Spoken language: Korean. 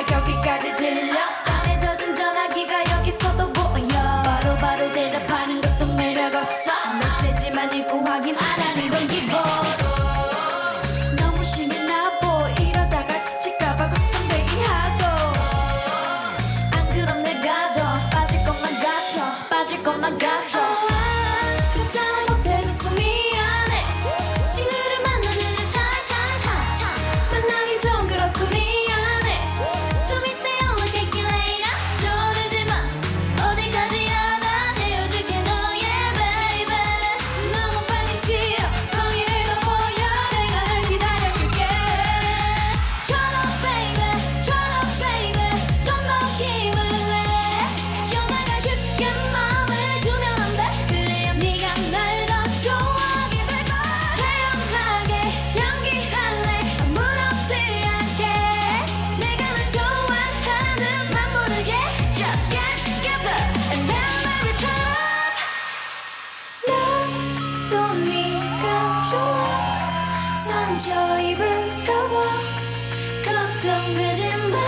여기까지 들려 안에 젖은 전화기가 여기서도 보여 바로바로 대답하는 것도 매력 없어 메시지만 읽고 확인 안 하는 건 기본 너무 심해 나보 이러다가 지칠까봐 걱정되긴 하고 안 그럼 내가 더 빠질 것만 같아 답장 못해줘서 미안해 친구를 만나느라 샤샤샤 만나긴 좀 그렇고 미안해 좀 이따 연락할게 later 조르지마 어디까지야 나 헤어질게 너의 baby 너무 빨리 싫어 성의를 더 보여 내가 널 기다려줄게 Shut up baby 좀 더 힘을 내 여자가 쉽게 마음을 주면 안 돼 그래야 네가 날 더 좋아하게 될걸 태연하게 연기할래 아무렇지 않게 내가 널 좋아하는 맘 모르게 Just get together and then every time 나도 네가 좋아 상처 입을까봐 걱정되지 마